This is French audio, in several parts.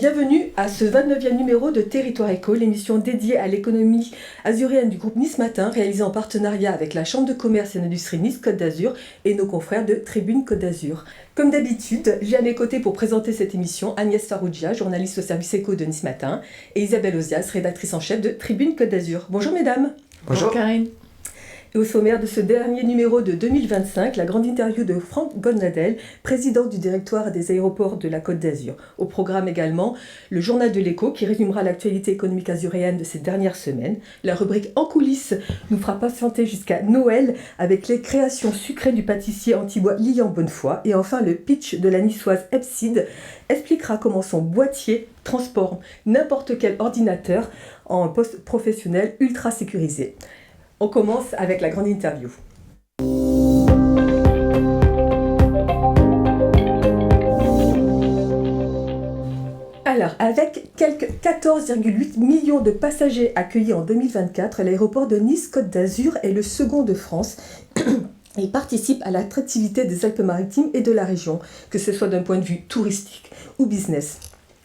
bienvenue à ce 29e numéro de Territoire Éco, l'émission dédiée à l'économie azuréenne du groupe Nice Matin, réalisée en partenariat avec la Chambre de commerce et d'industrie Nice Côte d'Azur et nos confrères de Tribune Côte d'Azur. Comme d'habitude, j'ai à mes côtés pour présenter cette émission Agnès Farrugia, journaliste au service éco de Nice Matin, et Isabelle Ozias, rédactrice en chef de Tribune Côte d'Azur. Bonjour mesdames. Bonjour Karine. Et au sommaire de ce dernier numéro de 2025, la grande interview de Franck Gonadel, président du directoire des aéroports de la Côte d'Azur. Au programme également, le journal de l'écho qui résumera l'actualité économique azuréenne de ces dernières semaines. La rubrique En coulisses nous fera patienter jusqu'à Noël avec les créations sucrées du pâtissier antibois Lilian Bonnefoy. Et enfin, le pitch de la niçoise Epsid expliquera comment son boîtier transporte n'importe quel ordinateur en poste professionnel ultra sécurisé. On commence avec la grande interview. Alors, avec quelques 14,8 millions de passagers accueillis en 2024, l'aéroport de Nice-Côte d'Azur est le second de France et participe à l'attractivité des Alpes-Maritimes et de la région, que ce soit d'un point de vue touristique ou business.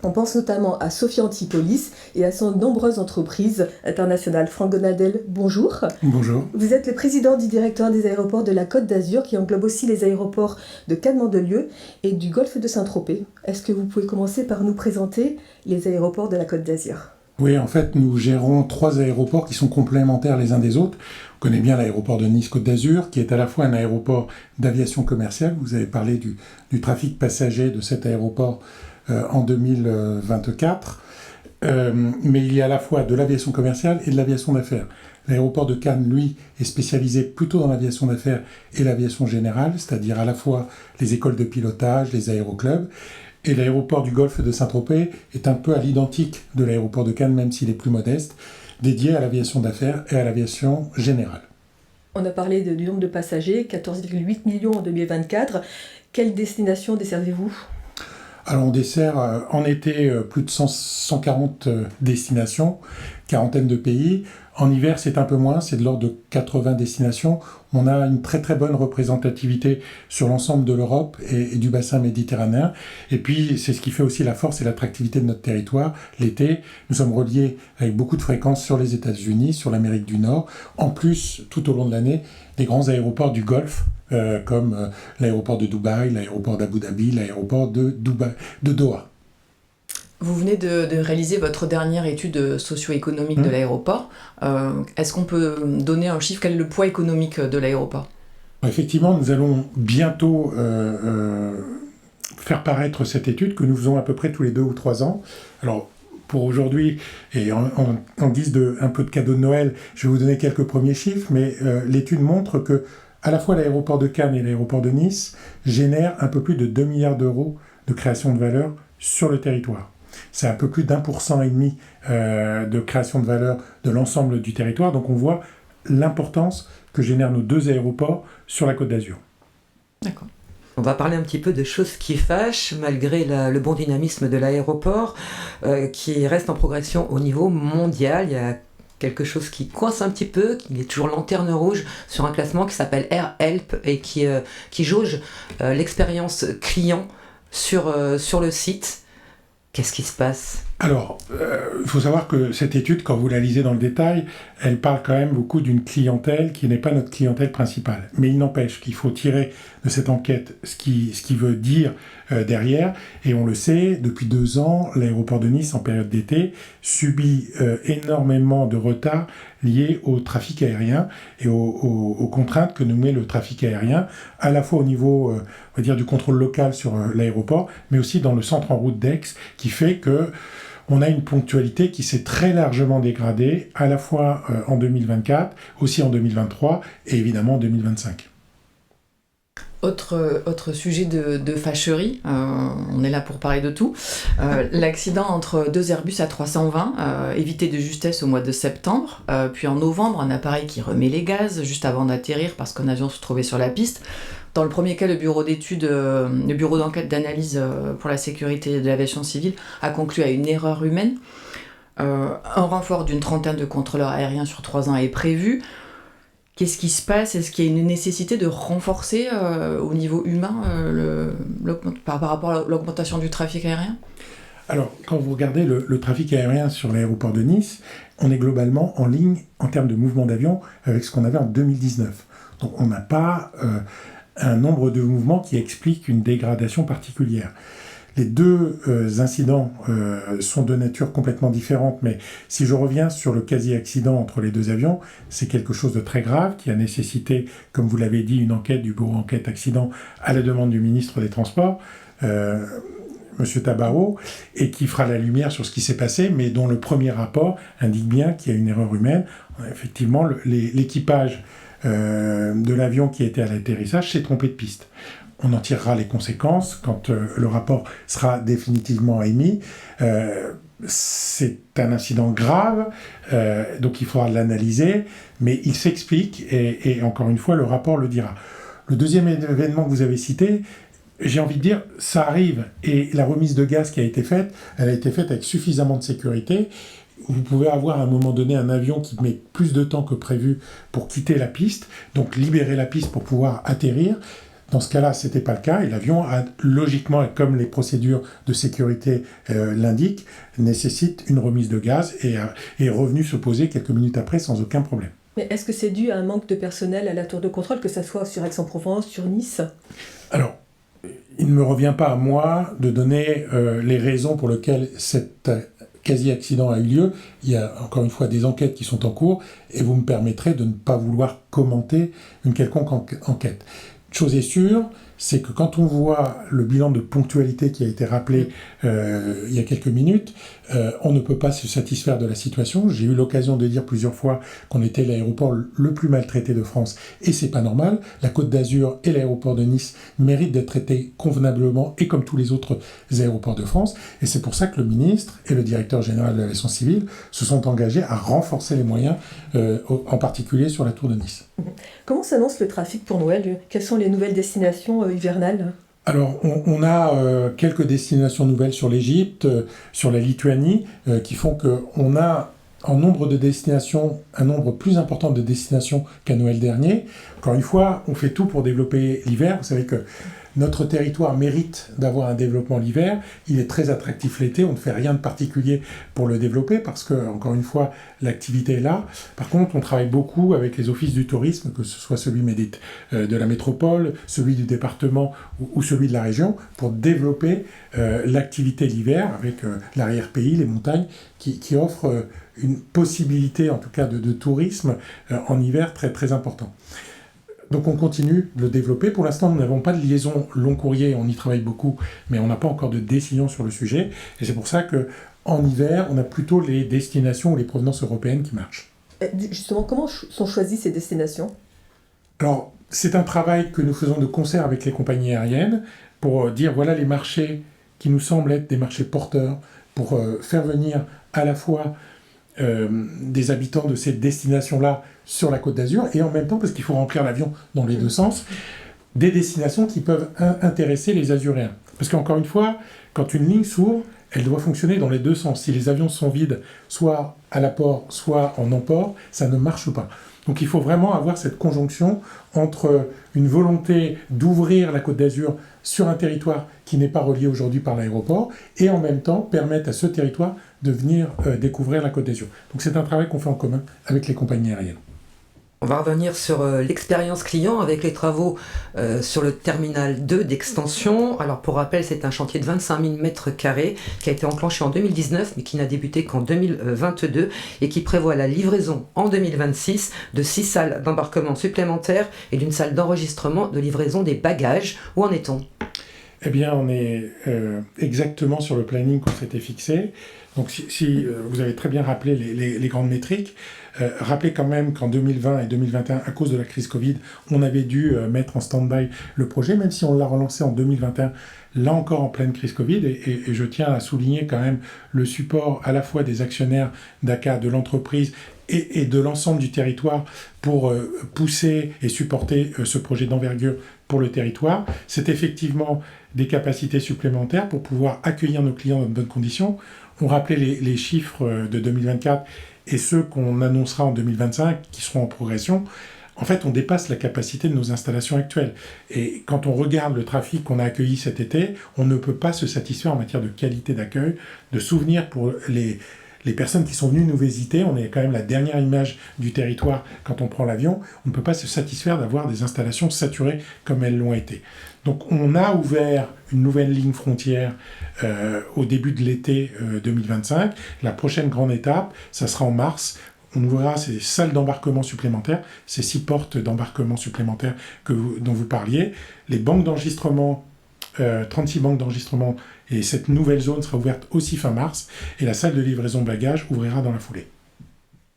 On pense notamment à Sophia Antipolis et à son nombreuses entreprises internationales. Franck Gonadel, bonjour. Bonjour. Vous êtes le président du directoire des aéroports de la Côte d'Azur qui englobe aussi les aéroports de Cannes-Mandelieu et du golfe de Saint-Tropez. Est-ce que vous pouvez commencer par nous présenter les aéroports de la Côte d'Azur ? Oui, en fait, nous gérons 3 aéroports qui sont complémentaires les uns des autres. On connaît bien l'aéroport de Nice-Côte d'Azur, qui est à la fois un aéroport d'aviation commerciale. Vous avez parlé du trafic passager de cet aéroport en 2024. Mais il y a à la fois de l'aviation commerciale et de l'aviation d'affaires. L'aéroport de Cannes, lui, est spécialisé plutôt dans l'aviation d'affaires et l'aviation générale, c'est-à-dire à la fois les écoles de pilotage, les aéroclubs. Et l'aéroport du golfe de Saint-Tropez est un peu à l'identique de l'aéroport de Cannes, même s'il est plus modeste, dédié à l'aviation d'affaires et à l'aviation générale. On a parlé du nombre de passagers, 14,8 millions en 2024. Quelle destination desservez-vous ? Alors on dessert en été plus de 140 destinations, quarantaine de pays. En hiver, c'est un peu moins, c'est de l'ordre de 80 destinations. On a une très très bonne représentativité sur l'ensemble de l'Europe et du bassin méditerranéen. Et puis, c'est ce qui fait aussi la force et l'attractivité de notre territoire. L'été, nous sommes reliés avec beaucoup de fréquences sur les États-Unis, sur l'Amérique du Nord. En plus, tout au long de l'année, des grands aéroports du Golfe, comme l'aéroport de Dubaï, l'aéroport d'Abu Dhabi, l'aéroport de Doha. Vous venez de réaliser votre dernière étude socio-économique de l'aéroport. Est-ce qu'on peut donner un chiffre ? Quel est le poids économique de l'aéroport ? Effectivement, nous allons bientôt faire paraître cette étude que nous faisons à peu près tous les 2 ou 3 ans. Alors, pour aujourd'hui, et en guise de un peu de cadeau de Noël, je vais vous donner quelques premiers chiffres, mais l'étude montre que à la fois l'aéroport de Cannes et l'aéroport de Nice génèrent un peu plus de 2 milliards d'euros de création de valeur sur le territoire. C'est un peu plus d'1,5% de création de valeur de l'ensemble du territoire. Donc on voit l'importance que génèrent nos 2 aéroports sur la Côte d'Azur. D'accord. On va parler un petit peu de choses qui fâchent, malgré le bon dynamisme de l'aéroport, qui reste en progression au niveau mondial. Il y a quelque chose qui coince un petit peu, qui est toujours lanterne rouge sur un classement qui s'appelle AirHelp et qui jauge l'expérience client sur le site. Qu'est-ce qui se passe ? Alors, il faut savoir que cette étude, quand vous la lisez dans le détail, elle parle quand même beaucoup d'une clientèle qui n'est pas notre clientèle principale. Mais il n'empêche qu'il faut tirer de cette enquête ce qui veut dire derrière. Et on le sait, depuis 2 ans, l'aéroport de Nice, en période d'été, subit énormément de retard liés au trafic aérien et aux contraintes que nous met le trafic aérien, à la fois au niveau on va dire, du contrôle local sur l'aéroport, mais aussi dans le centre en route d'Aix, qui fait que on a une ponctualité qui s'est très largement dégradée, à la fois en 2024, aussi en 2023 et évidemment en 2025. Autre sujet de fâcherie, on est là pour parler de tout. L'accident entre 2 Airbus A320, évité de justesse au mois de septembre, puis en novembre, un appareil qui remet les gaz juste avant d'atterrir parce qu'un avion se trouvait sur la piste. Dans le premier cas, le bureau d'enquête d'analyse pour la sécurité de l'aviation civile a conclu à une erreur humaine. Un renfort d'une 30aine de contrôleurs aériens sur 3 ans est prévu. Qu'est-ce qui se passe ? Est-ce qu'il y a une nécessité de renforcer au niveau humain par rapport à l'augmentation du trafic aérien ? Alors, quand vous regardez le trafic aérien sur l'aéroport de Nice, on est globalement en ligne en termes de mouvement d'avion avec ce qu'on avait en 2019. Donc on n'a pas un nombre de mouvements qui explique une dégradation particulière. Les deux incidents sont de nature complètement différente, mais si je reviens sur le quasi-accident entre les deux avions, c'est quelque chose de très grave qui a nécessité, comme vous l'avez dit, une enquête du bureau enquête accident à la demande du ministre des Transports, Monsieur Tabarot, et qui fera la lumière sur ce qui s'est passé, mais dont le premier rapport indique bien qu'il y a une erreur humaine. Effectivement, l'équipage de l'avion qui était à l'atterrissage s'est trompé de piste. On en tirera les conséquences quand le rapport sera définitivement émis. C'est un incident grave, donc il faudra l'analyser, mais il s'explique, et encore une fois, le rapport le dira. Le deuxième événement que vous avez cité, j'ai envie de dire, ça arrive, et la remise de gaz qui a été faite, elle a été faite avec suffisamment de sécurité. Vous pouvez avoir à un moment donné un avion qui met plus de temps que prévu pour quitter la piste, donc libérer la piste pour pouvoir atterrir. Dans ce cas-là, ce n'était pas le cas, et l'avion, logiquement, et comme les procédures de sécurité l'indiquent, nécessite une remise de gaz et est revenu se poser quelques minutes après sans aucun problème. Mais est-ce que c'est dû à un manque de personnel à la tour de contrôle, que ce soit sur Aix-en-Provence, sur Nice ? Alors, il ne me revient pas à moi de donner les raisons pour lesquelles cet quasi-accident a eu lieu. Il y a encore une fois des enquêtes qui sont en cours, et vous me permettrez de ne pas vouloir commenter une quelconque enquête. Chose est sûre, c'est que quand on voit le bilan de ponctualité qui a été rappelé il y a quelques minutes, on ne peut pas se satisfaire de la situation. J'ai eu l'occasion de dire plusieurs fois qu'on était l'aéroport le plus maltraité de France, et c'est pas normal. La Côte d'Azur et l'aéroport de Nice méritent d'être traités convenablement, et comme tous les autres aéroports de France, et c'est pour ça que le ministre et le directeur général de l'aviation civile se sont engagés à renforcer les moyens, en particulier sur la tour de Nice. Comment s'annonce le trafic pour Noël ? Quelles sont les nouvelles destinations hivernales ? Alors, on a quelques destinations nouvelles sur l'Égypte, sur la Lituanie, qui font qu'on a en nombre de destinations, un nombre plus important de destinations qu'à Noël dernier. Encore une fois, on fait tout pour développer l'hiver. Vous savez que notre territoire mérite d'avoir un développement l'hiver. Il est très attractif l'été. On ne fait rien de particulier pour le développer parce que, encore une fois, l'activité est là. Par contre, on travaille beaucoup avec les offices du tourisme, que ce soit celui de la métropole, celui du département ou celui de la région, pour développer l'activité l'hiver avec l'arrière-pays, les montagnes, qui offrent une possibilité, en tout cas, de tourisme en hiver très, très important. Donc on continue de le développer. Pour l'instant, nous n'avons pas de liaison long courrier, on y travaille beaucoup, mais on n'a pas encore de décision sur le sujet. Et c'est pour ça qu'en hiver, on a plutôt les destinations ou les provenances européennes qui marchent. Justement, comment sont choisies ces destinations ? Alors, c'est un travail que nous faisons de concert avec les compagnies aériennes pour dire voilà les marchés qui nous semblent être des marchés porteurs, pour faire venir à la fois des habitants de ces destinations-là sur la Côte d'Azur, et en même temps, parce qu'il faut remplir l'avion dans les deux sens, des destinations qui peuvent intéresser les Azuréens. Parce qu'encore une fois, quand une ligne s'ouvre, elle doit fonctionner dans les deux sens. Si les avions sont vides, soit à l'apport, soit en emport, ça ne marche pas. Donc il faut vraiment avoir cette conjonction entre une volonté d'ouvrir la Côte d'Azur sur un territoire qui n'est pas relié aujourd'hui par l'aéroport, et en même temps permettre à ce territoire de venir découvrir la Côte d'Azur. Donc c'est un travail qu'on fait en commun avec les compagnies aériennes. On va revenir sur l'expérience client avec les travaux sur le terminal 2 d'extension. Alors pour rappel, c'est un chantier de 25 000 m² qui a été enclenché en 2019 mais qui n'a débuté qu'en 2022 et qui prévoit la livraison en 2026 de 6 salles d'embarquement supplémentaires et d'une salle d'enregistrement de livraison des bagages. Où en est-on ? Eh bien, on est exactement sur le planning qu'on s'était fixé. Donc si vous avez très bien rappelé les grandes métriques, rappelez quand même qu'en 2020 et 2021, à cause de la crise Covid, on avait dû mettre en stand-by le projet, même si on l'a relancé en 2021, là encore en pleine crise Covid, et je tiens à souligner quand même le support à la fois des actionnaires d'ACA, de l'entreprise, et de l'ensemble du territoire pour pousser et supporter ce projet d'envergure pour le territoire. C'est effectivement des capacités supplémentaires pour pouvoir accueillir nos clients dans de bonnes conditions. On rappelait les chiffres de 2024 et ceux qu'on annoncera en 2025 qui seront en progression. en fait, on dépasse la capacité de nos installations actuelles. Et quand on regarde le trafic qu'on a accueilli cet été, on ne peut pas se satisfaire en matière de qualité d'accueil, de souvenirs pour les personnes qui sont venues nous visiter. On est quand même la dernière image du territoire quand on prend l'avion. On ne peut pas se satisfaire d'avoir des installations saturées comme elles l'ont été. Donc on a ouvert une nouvelle ligne frontière au début de l'été 2025. La prochaine grande étape, ça sera en mars. On ouvrira ces salles d'embarquement supplémentaires, ces 6 portes d'embarquement supplémentaires dont vous parliez. Les banques d'enregistrement, 36 banques d'enregistrement, et cette nouvelle zone sera ouverte aussi fin mars. Et la salle de livraison bagages ouvrira dans la foulée.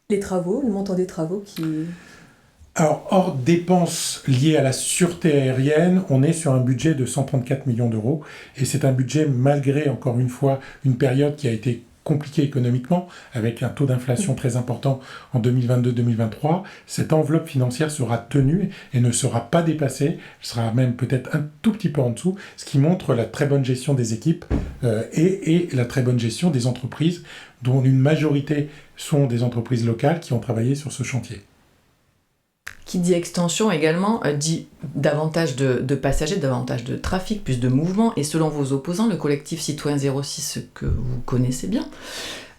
Les travaux, le montant des travaux qui... Alors, hors dépenses liées à la sûreté aérienne, on est sur un budget de 134 millions d'euros. Et c'est un budget malgré, encore une fois, une période qui a été compliquée économiquement, avec un taux d'inflation très important en 2022-2023. Cette enveloppe financière sera tenue et ne sera pas dépassée. Elle sera même peut-être un tout petit peu en dessous, ce qui montre la très bonne gestion des équipes et la très bonne gestion des entreprises, dont une majorité sont des entreprises locales qui ont travaillé sur ce chantier. Qui dit extension également, dit davantage de passagers, davantage de trafic, plus de mouvements. Et selon vos opposants, le collectif Citoyen 06, que vous connaissez bien,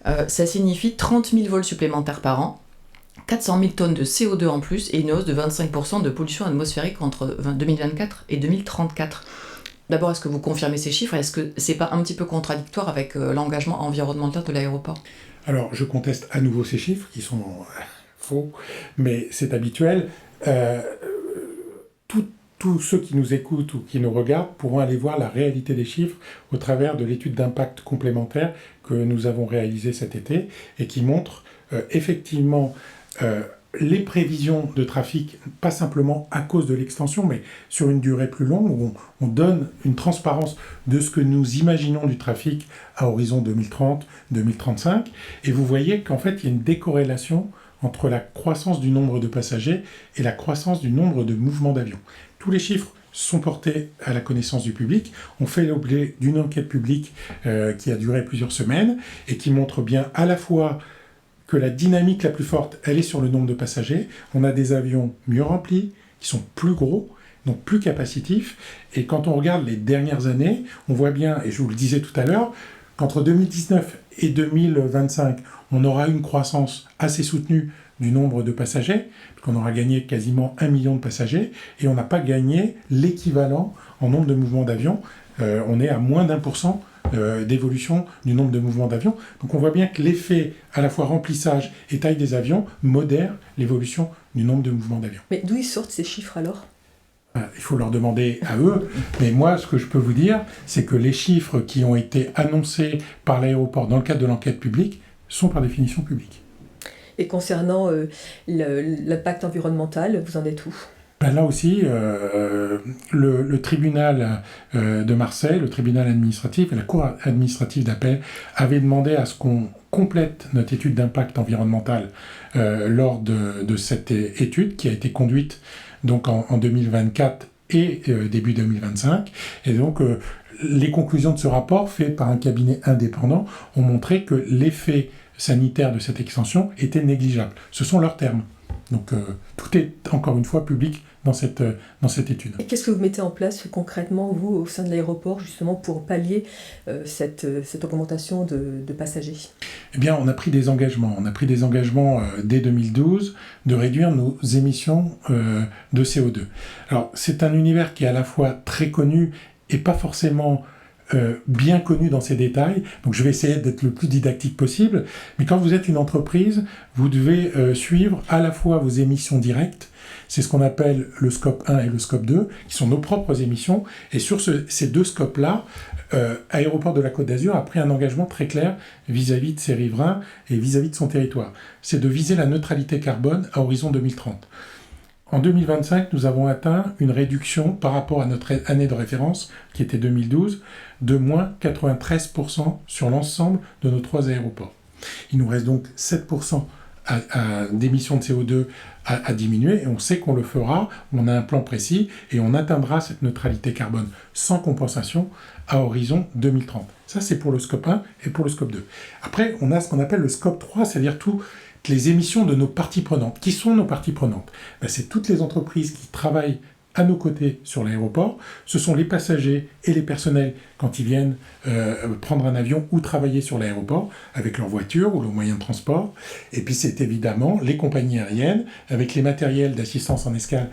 ça signifie 30 000 vols supplémentaires par an, 400 000 tonnes de CO2 en plus et une hausse de 25% de pollution atmosphérique entre 2024 et 2034. D'abord, est-ce que vous confirmez ces chiffres? Est-ce que c'est pas un petit peu contradictoire avec l'engagement environnemental de l'aéroport? Alors, je conteste à nouveau ces chiffres qui sont... faux, mais c'est habituel. Tous ceux qui nous écoutent ou qui nous regardent pourront aller voir la réalité des chiffres au travers de l'étude d'impact complémentaire que nous avons réalisée cet été et qui montre effectivement les prévisions de trafic, pas simplement à cause de l'extension, mais sur une durée plus longue, où on donne une transparence de ce que nous imaginons du trafic à horizon 2030-2035. Et vous voyez qu'en fait, il y a une décorrélation entre la croissance du nombre de passagers et la croissance du nombre de mouvements d'avions. Tous les chiffres sont portés à la connaissance du public. On fait l'objet d'une enquête publique qui a duré plusieurs semaines et qui montre bien à la fois que la dynamique la plus forte, elle est sur le nombre de passagers. On a des avions mieux remplis, qui sont plus gros, donc plus capacitifs. Et quand on regarde les dernières années, on voit bien, et je vous le disais tout à l'heure, qu'entre 2019 et 2025, on aura une croissance assez soutenue du nombre de passagers, puisqu'on aura gagné quasiment 1 million de passagers, et on n'a pas gagné l'équivalent en nombre de mouvements d'avion. On est à moins d'1% d'évolution du nombre de mouvements d'avion. Donc on voit bien que l'effet à la fois remplissage et taille des avions modère l'évolution du nombre de mouvements d'avion. Mais d'où ils sortent ces chiffres alors ? Il faut leur demander à eux, mais moi, ce que je peux vous dire, c'est que les chiffres qui ont été annoncés par l'aéroport dans le cadre de l'enquête publique sont par définition publics. Et concernant l'impact environnemental, vous en êtes où ? Là aussi, le tribunal de Marseille, le tribunal administratif et la cour administrative d'appel avaient demandé à ce qu'on complète notre étude d'impact environnemental lors de cette étude qui a été conduite donc en 2024 et début 2025. Et donc, les conclusions de ce rapport, fait par un cabinet indépendant, ont montré que l'effet sanitaire de cette extension était négligeable. Ce sont leurs termes. Donc, tout est, encore une fois, public dans cette étude. Et qu'est-ce que vous mettez en place concrètement, vous, au sein de l'aéroport, justement, pour pallier cette augmentation de passagers ? Eh bien, on a pris des engagements. On a pris des engagements dès 2012 de réduire nos émissions de CO2. Alors, c'est un univers qui est à la fois très connu et pas forcément bien connu dans ses détails. Donc, je vais essayer d'être le plus didactique possible. Mais quand vous êtes une entreprise, vous devez suivre à la fois vos émissions directes. C'est ce qu'on appelle le scope 1 et le scope 2, qui sont nos propres émissions. Et sur ces deux scopes-là, Aéroport de la Côte d'Azur a pris un engagement très clair vis-à-vis de ses riverains et vis-à-vis de son territoire. C'est de viser la neutralité carbone à horizon 2030. En 2025, nous avons atteint une réduction par rapport à notre année de référence, qui était 2012, de moins 93% sur l'ensemble de nos 3 aéroports. Il nous reste donc 7% d'émissions de CO2 à diminuer, et on sait qu'on le fera, on a un plan précis, et on atteindra cette neutralité carbone sans compensation à horizon 2030. Ça, c'est pour le scope 1 et pour le scope 2. Après, on a ce qu'on appelle le scope 3, c'est-à-dire tous les émissions de nos parties prenantes. Qui sont nos parties prenantes? C'est toutes les entreprises qui travaillent à nos côtés sur l'aéroport, ce sont les passagers et les personnels quand ils viennent prendre un avion ou travailler sur l'aéroport avec leur voiture ou leur moyen de transport. Et puis c'est évidemment les compagnies aériennes avec les matériels d'assistance en escale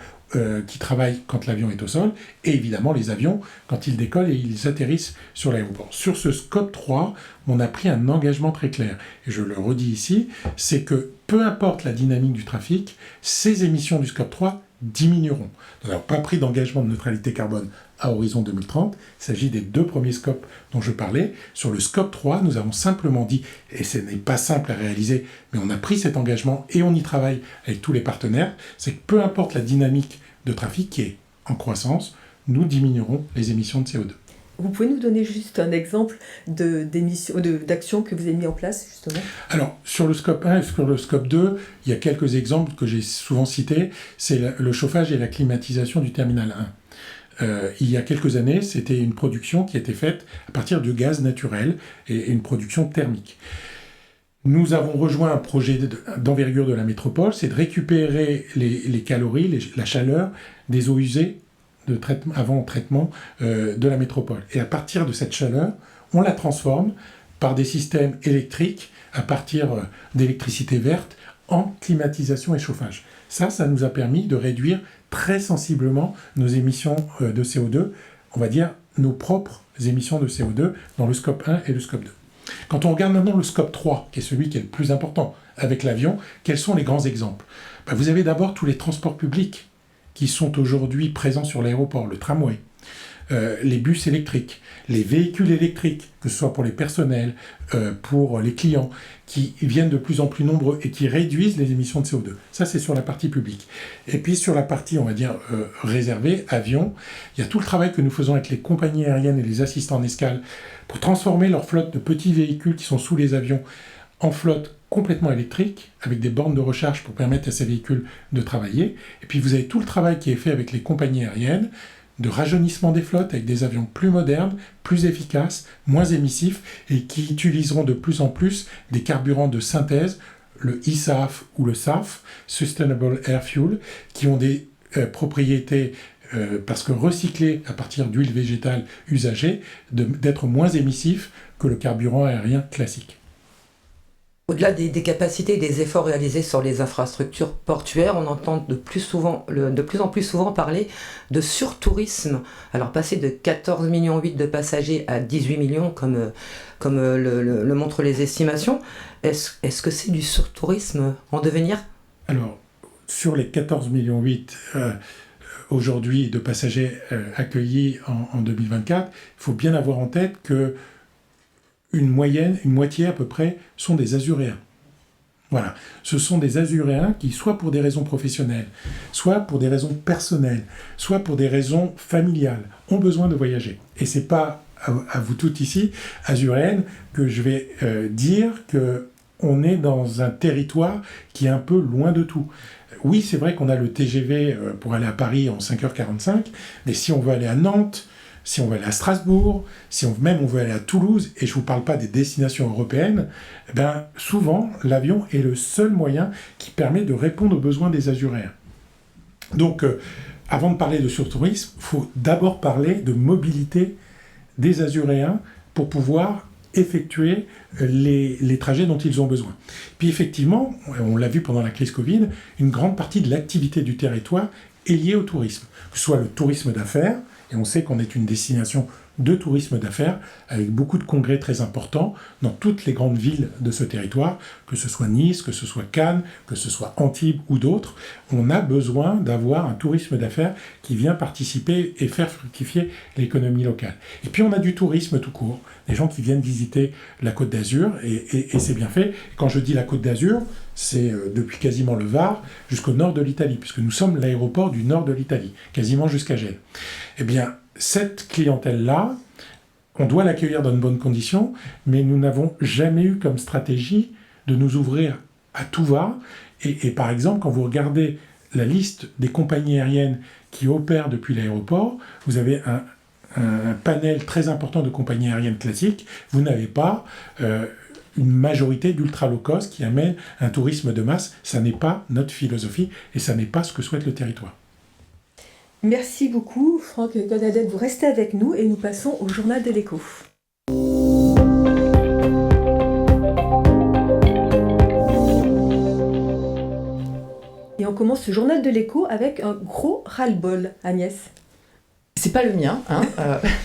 qui travaillent quand l'avion est au sol, et évidemment les avions quand ils décollent et ils atterrissent sur l'aéroport. Sur ce scope 3, on a pris un engagement très clair, et je le redis ici, c'est que peu importe la dynamique du trafic, ces émissions du scope 3 diminueront. Nous n'avons pas pris d'engagement de neutralité carbone à horizon 2030, il s'agit des 2 premiers scopes dont je parlais. Sur le scope 3, nous avons simplement dit, et ce n'est pas simple à réaliser, mais on a pris cet engagement et on y travaille avec tous les partenaires, c'est que peu importe la dynamique de trafic qui est en croissance, nous diminuerons les émissions de CO2. Vous pouvez nous donner juste un exemple d'actions que vous avez mis en place, justement? Alors, sur le scope 1 et sur le scope 2, il y a quelques exemples que j'ai souvent cités. C'est le chauffage et la climatisation du terminal 1. Il y a quelques années, c'était une production qui était faite à partir de gaz naturel et une production thermique. Nous avons rejoint un projet d'envergure de la métropole, c'est de récupérer les calories, la chaleur des eaux usées avant traitement de la métropole. Et à partir de cette chaleur, on la transforme par des systèmes électriques à partir d'électricité verte en climatisation et chauffage. Ça nous a permis de réduire très sensiblement nos émissions de CO2, on va dire nos propres émissions de CO2 dans le scope 1 et le scope 2. Quand on regarde maintenant le scope 3, qui est celui qui est le plus important avec l'avion, quels sont les grands exemples? Vous avez d'abord tous les transports publics qui sont aujourd'hui présents sur l'aéroport, le tramway, les bus électriques, les véhicules électriques, que ce soit pour les personnels, pour les clients, qui viennent de plus en plus nombreux et qui réduisent les émissions de CO2. Ça, c'est sur la partie publique. Et puis sur la partie, on va dire, réservée, avion, il y a tout le travail que nous faisons avec les compagnies aériennes et les assistants en escale pour transformer leur flotte de petits véhicules qui sont sous les avions en flotte complètement électrique, avec des bornes de recharge pour permettre à ces véhicules de travailler. Et puis vous avez tout le travail qui est fait avec les compagnies aériennes, de rajeunissement des flottes avec des avions plus modernes, plus efficaces, moins émissifs, et qui utiliseront de plus en plus des carburants de synthèse, le eSAF ou le SAF, Sustainable Air Fuel, qui ont des propriétés parce que recyclés à partir d'huile végétale usagée, d'être moins émissifs que le carburant aérien classique. Au-delà des capacités et des efforts réalisés sur les infrastructures portuaires, on entend de plus en plus souvent parler de surtourisme. Alors passer de 14,8 millions de passagers à 18 millions, comme le montrent les estimations, est-ce que c'est du surtourisme en devenir? Alors, sur les 14,8 millions aujourd'hui de passagers accueillis en 2024, il faut bien avoir en tête que une moitié à peu près, sont des Azuréens. Voilà, ce sont des Azuréens qui, soit pour des raisons professionnelles, soit pour des raisons personnelles, soit pour des raisons familiales, ont besoin de voyager. Et c'est pas à vous toutes ici, Azuréennes, que je vais dire qu'on est dans un territoire qui est un peu loin de tout. Oui, c'est vrai qu'on a le TGV pour aller à Paris en 5h45, mais si on veut aller à Nantes, si on veut aller à Strasbourg, si on veut aller à Toulouse, et je ne vous parle pas des destinations européennes, souvent, l'avion est le seul moyen qui permet de répondre aux besoins des Azuréens. Donc, avant de parler de surtourisme, il faut d'abord parler de mobilité des Azuréens pour pouvoir effectuer les trajets dont ils ont besoin. Puis effectivement, on l'a vu pendant la crise Covid, une grande partie de l'activité du territoire est liée au tourisme, que ce soit le tourisme d'affaires, et on sait qu'on est une destination de tourisme d'affaires, avec beaucoup de congrès très importants dans toutes les grandes villes de ce territoire, que ce soit Nice, que ce soit Cannes, que ce soit Antibes ou d'autres. On a besoin d'avoir un tourisme d'affaires qui vient participer et faire fructifier l'économie locale. Et puis on a du tourisme tout court, des gens qui viennent visiter la Côte d'Azur, et c'est bien fait. Quand je dis la Côte d'Azur, c'est depuis quasiment le Var jusqu'au nord de l'Italie, puisque nous sommes l'aéroport du nord de l'Italie, quasiment jusqu'à Gênes. Eh bien, cette clientèle-là, on doit l'accueillir dans de bonnes conditions, mais nous n'avons jamais eu comme stratégie de nous ouvrir à tout va. Et par exemple, quand vous regardez la liste des compagnies aériennes qui opèrent depuis l'aéroport, vous avez un panel très important de compagnies aériennes classiques. Vous n'avez pas une majorité d'ultra low cost qui amène un tourisme de masse. Ça n'est pas notre philosophie et ça n'est pas ce que souhaite le territoire. Merci beaucoup, Franck Gonadel. Vous restez avec nous et nous passons au Journal de l'Écho. Et on commence ce Journal de l'Écho avec un gros ras-le-bol, Agnès. C'est pas le mien,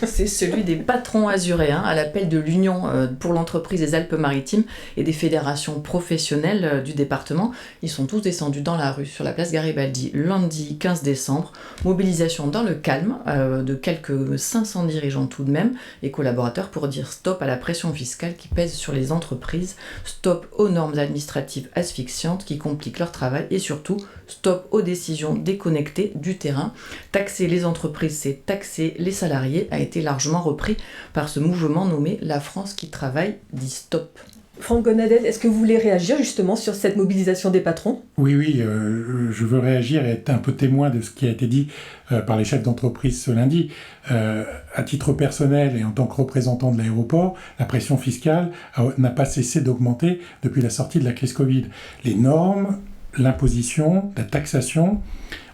c'est celui des patrons azuréens à l'appel de l'Union pour l'entreprise des Alpes-Maritimes et des fédérations professionnelles du département. Ils sont tous descendus dans la rue sur la place Garibaldi lundi 15 décembre. Mobilisation dans le calme de quelques 500 dirigeants tout de même et collaborateurs pour dire stop à la pression fiscale qui pèse sur les entreprises, stop aux normes administratives asphyxiantes qui compliquent leur travail et surtout stop aux décisions déconnectées du terrain. Taxer les entreprises, c'est taxer les salariés, a été largement repris par ce mouvement nommé La France qui travaille dit stop. Franck Gonadel, est-ce que vous voulez réagir justement sur cette mobilisation des patrons ? Oui, je veux réagir et être un peu témoin de ce qui a été dit par les chefs d'entreprise ce lundi. À titre personnel et en tant que représentant de l'aéroport, la pression fiscale n'a pas cessé d'augmenter depuis la sortie de la crise Covid. Les normes, l'imposition, la taxation,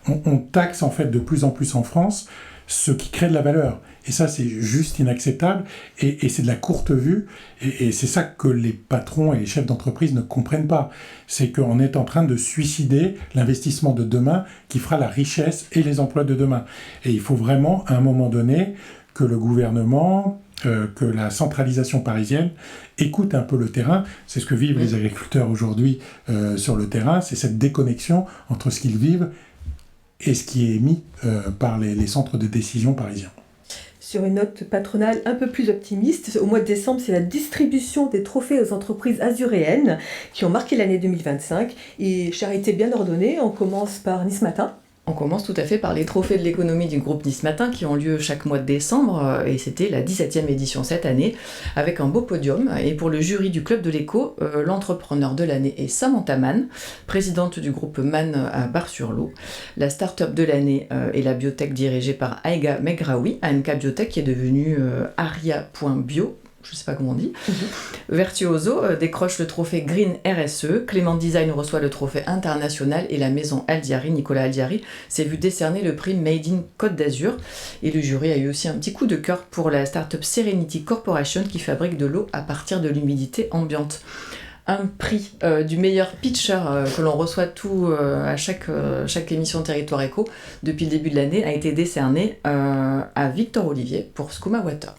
on taxe en fait de plus en plus en France ce qui crée de la valeur. Et ça, c'est juste inacceptable. Et c'est de la courte vue. Et c'est ça que les patrons et les chefs d'entreprise ne comprennent pas. C'est qu'on est en train de suicider l'investissement de demain qui fera la richesse et les emplois de demain. Et il faut vraiment, à un moment donné, que le gouvernement, que la centralisation parisienne écoute un peu le terrain. C'est ce que vivent les agriculteurs aujourd'hui sur le terrain. C'est cette déconnexion entre ce qu'ils vivent et ce qui est émis par les centres de décision parisiens. Sur une note patronale un peu plus optimiste, au mois de décembre, c'est la distribution des trophées aux entreprises azuréennes qui ont marqué l'année 2025. Et charité bien ordonnée, on commence par Nice Matin. On commence tout à fait par les trophées de l'économie du groupe Nice Matin qui ont lieu chaque mois de décembre et c'était la 17e édition cette année avec un beau podium. Et pour le jury du Club de l'Écho, l'entrepreneur de l'année est Samantha Mann, présidente du groupe Mann à Bar-sur-Loup. La start-up de l'année est la biotech dirigée par Aïga Megraoui, ANK Biotech qui est devenue Aria.bio. Je ne sais pas comment on dit. Virtuoso décroche le trophée Green RSE, Clément Design reçoit le trophée international et la maison Aldiari, Nicolas Aldiari, s'est vu décerner le prix Made in Côte d'Azur. Et le jury a eu aussi un petit coup de cœur pour la start-up Serenity Corporation qui fabrique de l'eau à partir de l'humidité ambiante. Un prix du meilleur pitcher que l'on reçoit à chaque émission Territoire Éco depuis le début de l'année a été décerné à Victor Olivier pour Skooma Water.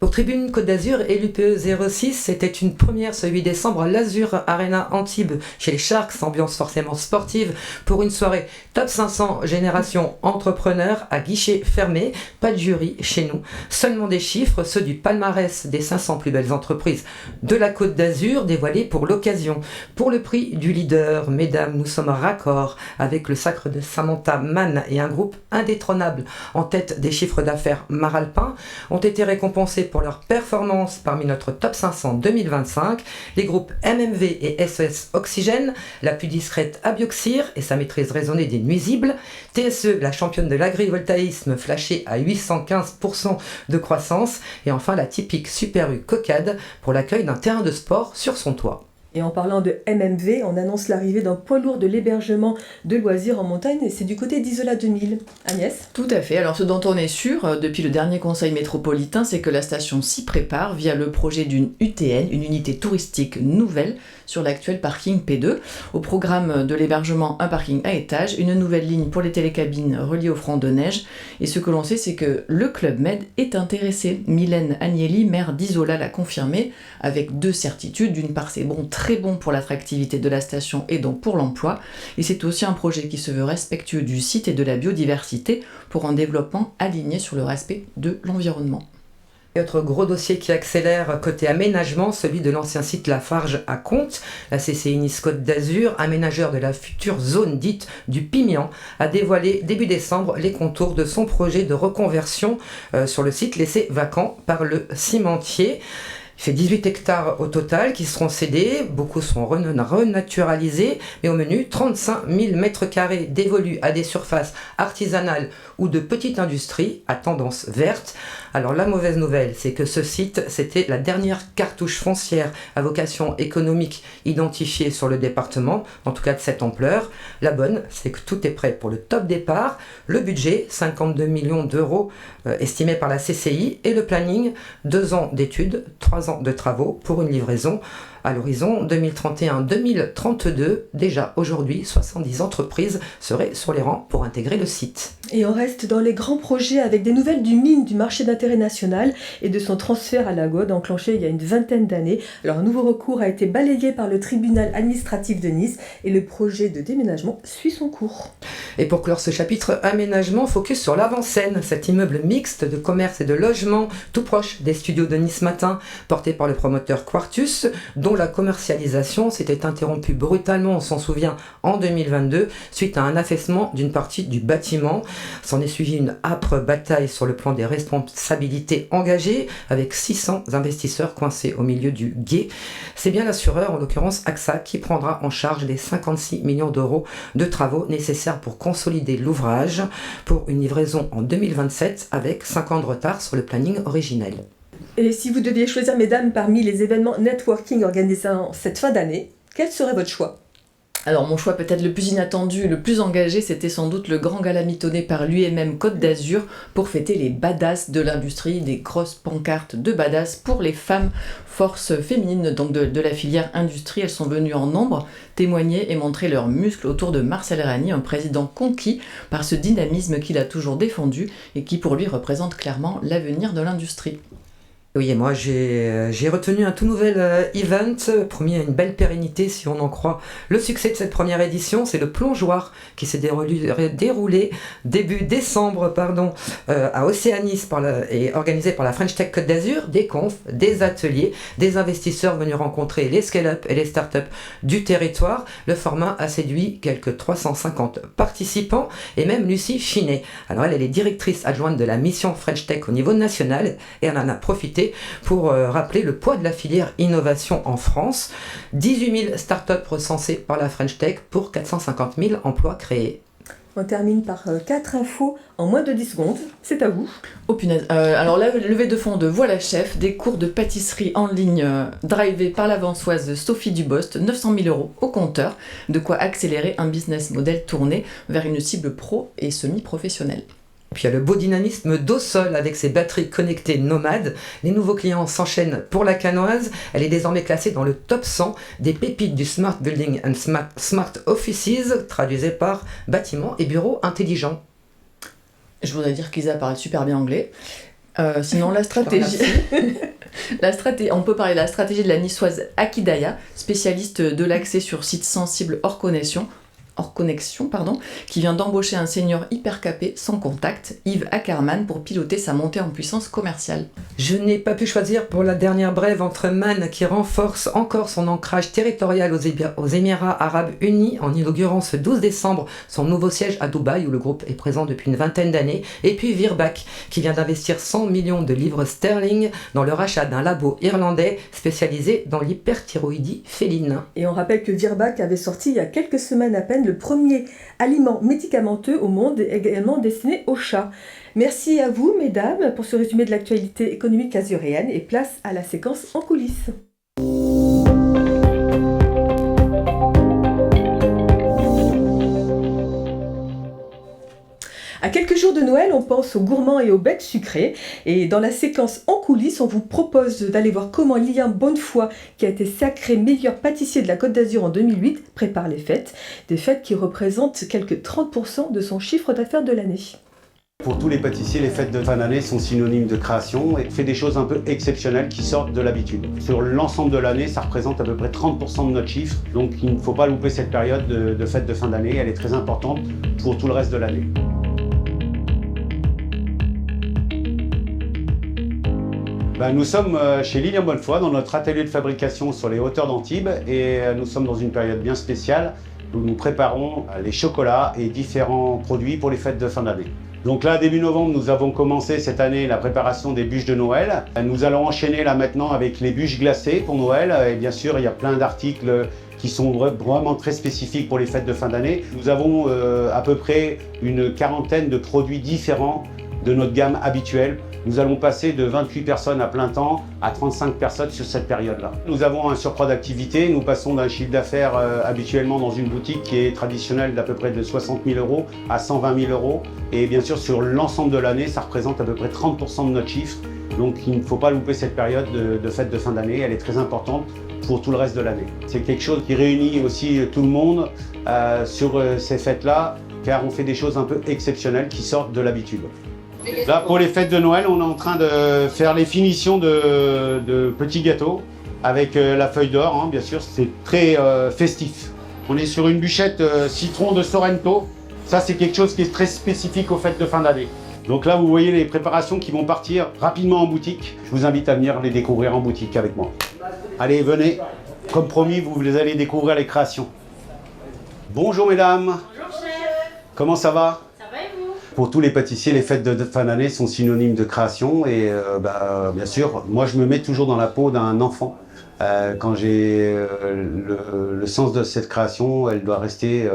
Pour Tribune Côte d'Azur et l'UPE 06, c'était une première ce 8 décembre à l'Azur Arena Antibes chez les Sharks, ambiance forcément sportive, pour une soirée Top 500 Génération Entrepreneur à guichet fermé, pas de jury chez nous, seulement des chiffres, ceux du palmarès des 500 plus belles entreprises de la Côte d'Azur dévoilés pour l'occasion. Pour le prix du leader, mesdames, nous sommes raccords avec le sacre de Samantha Mann et un groupe indétrônable en tête des chiffres d'affaires Maralpin ont été récompensés pour leur performance parmi notre top 500 2025, les groupes MMV et SES Oxygène, la plus discrète Abioxir et sa maîtrise raisonnée des nuisibles, TSE, la championne de l'agrivoltaïsme flashée à 815% de croissance, et enfin la typique Super U Cocade pour l'accueil d'un terrain de sport sur son toit. Et en parlant de MMV, on annonce l'arrivée d'un poids lourd de l'hébergement de loisirs en montagne, et c'est du côté d'Isola 2000. Agnès ? Tout à fait. Alors ce dont on est sûr, depuis le dernier conseil métropolitain, c'est que la station s'y prépare via le projet d'une UTN, une unité touristique nouvelle, sur l'actuel parking P2. Au programme de l'hébergement, un parking à étage, une nouvelle ligne pour les télécabines reliées au front de neige. Et ce que l'on sait, c'est que le Club Med est intéressé. Mylène Agnelli, maire d'Isola, l'a confirmé, avec deux certitudes. D'une part, c'est très bon pour l'attractivité de la station et donc pour l'emploi. Et c'est aussi un projet qui se veut respectueux du site et de la biodiversité pour un développement aligné sur le respect de l'environnement. Et autre gros dossier qui accélère côté aménagement, celui de l'ancien site Lafarge à Comtes. La CCI Nice Côte d'Azur, aménageur de la future zone dite du Pimian, a dévoilé début décembre les contours de son projet de reconversion sur le site laissé vacant par le cimentier. Il fait 18 hectares au total qui seront cédés, beaucoup seront renaturalisés, mais au menu 35 000 m² dévolus à des surfaces artisanales ou de petites industries à tendance verte. Alors la mauvaise nouvelle, c'est que ce site, c'était la dernière cartouche foncière à vocation économique identifiée sur le département, en tout cas de cette ampleur. La bonne, c'est que tout est prêt pour le top départ. Le budget, 52 millions d'euros estimé par la CCI, et le planning, 2 ans d'études, 3 ans de travaux pour une livraison à l'horizon 2031-2032. Déjà aujourd'hui, 70 entreprises seraient sur les rangs pour intégrer le site. Et on reste dans les grands projets avec des nouvelles du mine du marché d'intérêt national et de son transfert à la GOD enclenché il y a une vingtaine d'années. Alors un nouveau recours a été balayé par le tribunal administratif de Nice et le projet de déménagement suit son cours. Et pour clore ce chapitre aménagement, focus sur l'avant-scène, cet immeuble mixte de commerce et de logement tout proche des studios de Nice Matin, porté par le promoteur Quartus, dont la commercialisation s'était interrompue brutalement, on s'en souvient, en 2022, suite à un affaissement d'une partie du bâtiment. S'en est suivi une âpre bataille sur le plan des responsabilités engagées, avec 600 investisseurs coincés au milieu du gué. C'est bien l'assureur, en l'occurrence AXA, qui prendra en charge les 56 millions d'euros de travaux nécessaires pour consolider l'ouvrage, pour une livraison en 2027, avec 5 ans de retard sur le planning originel. Et si vous deviez choisir, mesdames, parmi les événements networking organisés en cette fin d'année, quel serait votre choix ? Alors mon choix peut-être le plus inattendu, le plus engagé, c'était sans doute le grand gala mitonné par l'UMM Côte d'Azur pour fêter les badass de l'industrie, des grosses pancartes de badass pour les femmes, forces féminines donc de la filière industrie. Elles sont venues en nombre témoigner et montrer leurs muscles autour de Marcel Ragny, un président conquis par ce dynamisme qu'il a toujours défendu et qui pour lui représente clairement l'avenir de l'industrie. Oui, et moi j'ai retenu un tout nouvel event, promis à une belle pérennité si on en croit le succès de cette première édition. C'est le plongeoir qui s'est déroulé début décembre à Océanis et organisé par la French Tech Côte d'Azur. Des confs, des ateliers, des investisseurs venus rencontrer les scale-up et les start-up du territoire. Le format a séduit quelques 350 participants et même Lucie Finet. Alors elle est directrice adjointe de la mission French Tech au niveau national et elle en a profité pour rappeler le poids de la filière innovation en France. 18 000 startups recensées par la French Tech pour 450 000 emplois créés. On termine par 4 infos en moins de 10 secondes. C'est à vous. Oh punaise. Alors la levée de fonds de Voilà Chef, des cours de pâtisserie en ligne drivés par l'avançoise Sophie Dubost, 900 000 euros au compteur. De quoi accélérer un business model tourné vers une cible pro et semi-professionnelle. Puis il y a le beau dynamisme d'Au-Sol avec ses batteries connectées nomades. Les nouveaux clients s'enchaînent pour la Canoise. Elle est désormais classée dans le top 100 des pépites du Smart Building and Smart Offices, traduisait par bâtiments et bureaux intelligents. Je voudrais dire qu'Isa parle super bien anglais. Sinon, la stratégie... on peut parler de la stratégie de la niçoise Akidaya, spécialiste de l'accès sur sites sensibles hors connexion, qui vient d'embaucher un senior hyper capé, sans contact, Yves Ackermann, pour piloter sa montée en puissance commerciale. Je n'ai pas pu choisir pour la dernière brève entre Man, qui renforce encore son ancrage territorial aux Émirats Arabes Unis en inaugurant ce 12 décembre son nouveau siège à Dubaï, où le groupe est présent depuis une vingtaine d'années, et puis Virbac, qui vient d'investir 100 millions de livres sterling dans le rachat d'un labo irlandais spécialisé dans l'hyperthyroïdie féline. Et on rappelle que Virbac avait sorti il y a quelques semaines à peine le premier aliment médicamenteux au monde, également destiné aux chats. Merci à vous, mesdames, pour ce résumé de l'actualité économique azuréenne et place à la séquence en coulisses. À quelques jours de Noël, on pense aux gourmands et aux bêtes sucrées. Et dans la séquence en coulisses, on vous propose d'aller voir comment Lilian Bonnefoy, qui a été sacré meilleur pâtissier de la Côte d'Azur en 2008, prépare les fêtes. Des fêtes qui représentent quelques 30% de son chiffre d'affaires de l'année. Pour tous les pâtissiers, les fêtes de fin d'année sont synonymes de création et fait des choses un peu exceptionnelles qui sortent de l'habitude. Sur l'ensemble de l'année, ça représente à peu près 30% de notre chiffre. Donc il ne faut pas louper cette période de fête de fin d'année. Elle est très importante pour tout le reste de l'année. Nous sommes chez Lilian Bonnefoy dans notre atelier de fabrication sur les hauteurs d'Antibes et nous sommes dans une période bien spéciale où nous préparons les chocolats et différents produits pour les fêtes de fin d'année. Donc là, début novembre, nous avons commencé cette année la préparation des bûches de Noël. Nous allons enchaîner là maintenant avec les bûches glacées pour Noël. Et bien sûr, il y a plein d'articles qui sont vraiment très spécifiques pour les fêtes de fin d'année. Nous avons à peu près une quarantaine de produits différents de notre gamme habituelle. Nous allons passer de 28 personnes à plein temps à 35 personnes sur cette période-là. Nous avons un surcroît d'activité. Nous passons d'un chiffre d'affaires habituellement dans une boutique qui est traditionnelle d'à peu près de 60 000 € à 120 000 €. Et bien sûr, sur l'ensemble de l'année, ça représente à peu près 30% de notre chiffre. Donc il ne faut pas louper cette période de fête de fin d'année. Elle est très importante pour tout le reste de l'année. C'est quelque chose qui réunit aussi tout le monde sur ces fêtes-là, car on fait des choses un peu exceptionnelles qui sortent de l'habitude. Là, pour les fêtes de Noël, on est en train de faire les finitions de petits gâteaux avec la feuille d'or, hein, bien sûr, c'est très festif. On est sur une bûchette citron de Sorrento. Ça, c'est quelque chose qui est très spécifique aux fêtes de fin d'année. Donc là, vous voyez les préparations qui vont partir rapidement en boutique. Je vous invite à venir les découvrir en boutique avec moi. Allez, venez. Comme promis, vous allez découvrir les créations. Bonjour mesdames. Bonjour chef. Comment ça va? Ça va et vous? Pour tous les pâtissiers, les fêtes de fin d'année sont synonymes de création et bien sûr, moi je me mets toujours dans la peau d'un enfant. Quand j'ai le sens de cette création, elle doit rester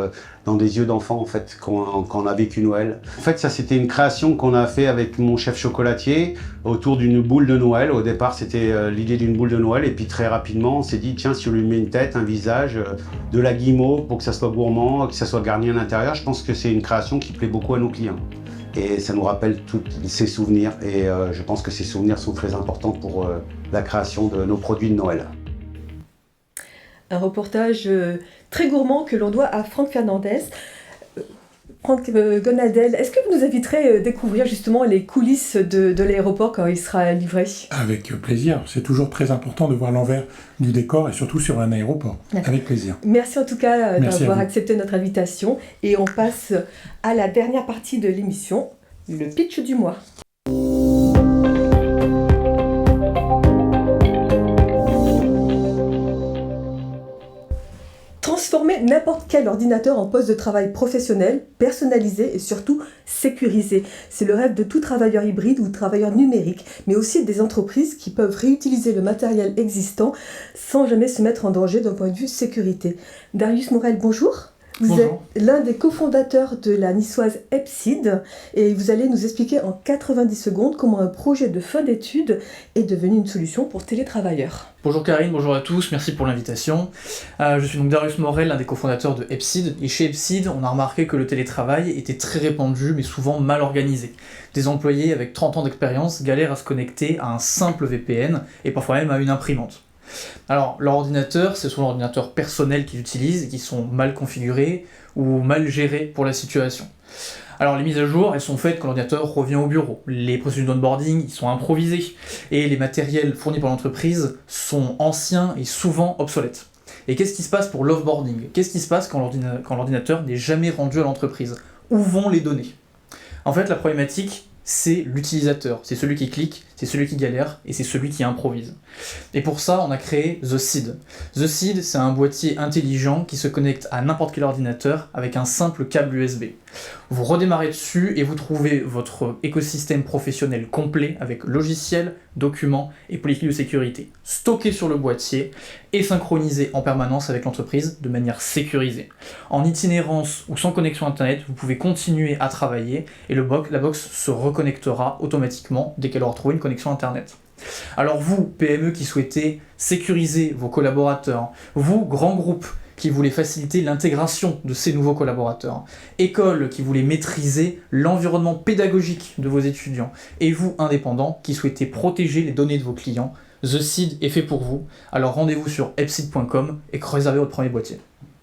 dans des yeux d'enfant en fait, quand on a vécu Noël. En fait, ça c'était une création qu'on a fait avec mon chef chocolatier autour d'une boule de Noël. Au départ, c'était l'idée d'une boule de Noël et puis très rapidement, on s'est dit tiens, si on lui met une tête, un visage, de la guimauve pour que ça soit gourmand, que ça soit garni à l'intérieur, je pense que c'est une création qui plaît beaucoup à nos clients. Et ça nous rappelle tous ces souvenirs et je pense que ces souvenirs sont très importants pour la création de nos produits de Noël. Un reportage très gourmand que l'on doit à Franck Fernandez. Franck Gonadel, est-ce que vous nous inviterez découvrir justement les coulisses de l'aéroport quand il sera livré? Avec plaisir. C'est toujours très important de voir l'envers du décor et surtout sur un aéroport. Avec plaisir. Merci en tout cas Merci d'avoir accepté notre invitation. Et on passe à la dernière partie de l'émission, le pitch du mois. Transformer n'importe quel ordinateur en poste de travail professionnel, personnalisé et surtout sécurisé. C'est le rêve de tout travailleur hybride ou travailleur numérique, mais aussi des entreprises qui peuvent réutiliser le matériel existant sans jamais se mettre en danger d'un point de vue sécurité. Darius Morel, bonjour. Vous Bonjour. êtes l'un des cofondateurs de la niçoise EPSID et vous allez nous expliquer en 90 secondes comment un projet de fin d'études est devenu une solution pour télétravailleurs. Bonjour Karine, bonjour à tous, merci pour l'invitation. Je suis donc Darius Morel, l'un des cofondateurs de EPSID. Et chez EPSID, on a remarqué que le télétravail était très répandu, mais souvent mal organisé. Des employés avec 30 ans d'expérience galèrent à se connecter à un simple VPN et parfois même à une imprimante. Alors, leur ordinateur, c'est souvent l'ordinateur personnel qu'ils utilisent et qui sont mal configurés ou mal gérés pour la situation. Alors, les mises à jour, elles sont faites quand l'ordinateur revient au bureau. Les processus d'onboarding, ils sont improvisés. Et les matériels fournis par l'entreprise sont anciens et souvent obsolètes. Et qu'est-ce qui se passe pour l'offboarding? Qu'est-ce qui se passe quand l'ordinateur n'est jamais rendu à l'entreprise? Où vont les données? En fait, la problématique, c'est l'utilisateur, c'est celui qui clique, c'est celui qui galère, et c'est celui qui improvise. Et pour ça, on a créé The Seed. The Seed, c'est un boîtier intelligent qui se connecte à n'importe quel ordinateur avec un simple câble USB. Vous redémarrez dessus et vous trouvez votre écosystème professionnel complet avec logiciel, documents et politique de sécurité, stocké sur le boîtier et synchronisé en permanence avec l'entreprise de manière sécurisée. En itinérance ou sans connexion internet, vous pouvez continuer à travailler et la box se reconnectera automatiquement dès qu'elle aura trouvé une connexion internet. Alors vous, PME qui souhaitez sécuriser vos collaborateurs, vous, grands groupes qui voulez faciliter l'intégration de ces nouveaux collaborateurs, écoles qui voulez maîtriser l'environnement pédagogique de vos étudiants, et vous, indépendants, qui souhaitez protéger les données de vos clients, The Seed est fait pour vous, alors rendez-vous sur epseed.com et réservez votre premier boîtier.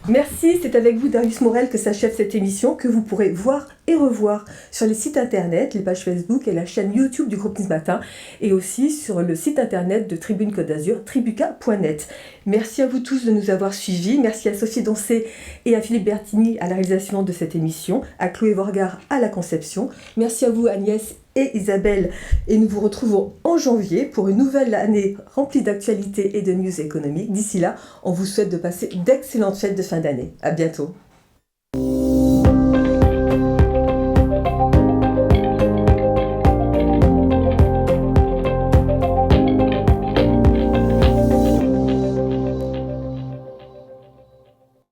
Merci, c'est avec vous Darius Morel que s'achève cette émission que vous pourrez voir et revoir sur les sites internet, les pages Facebook et la chaîne YouTube du groupe Nice Matin et aussi sur le site internet de Tribune Côte d'Azur, tribuca.net. Merci à vous tous de nous avoir suivis, merci à Sophie Doncé et à Philippe Bertini à la réalisation de cette émission, à Chloé Vorgard à la conception. Merci à vous Agnès et Isabelle et nous vous retrouvons en janvier pour une nouvelle année remplie d'actualités et de news économiques. D'ici là, on vous souhaite de passer d'excellentes fêtes de fin d'année. À bientôt.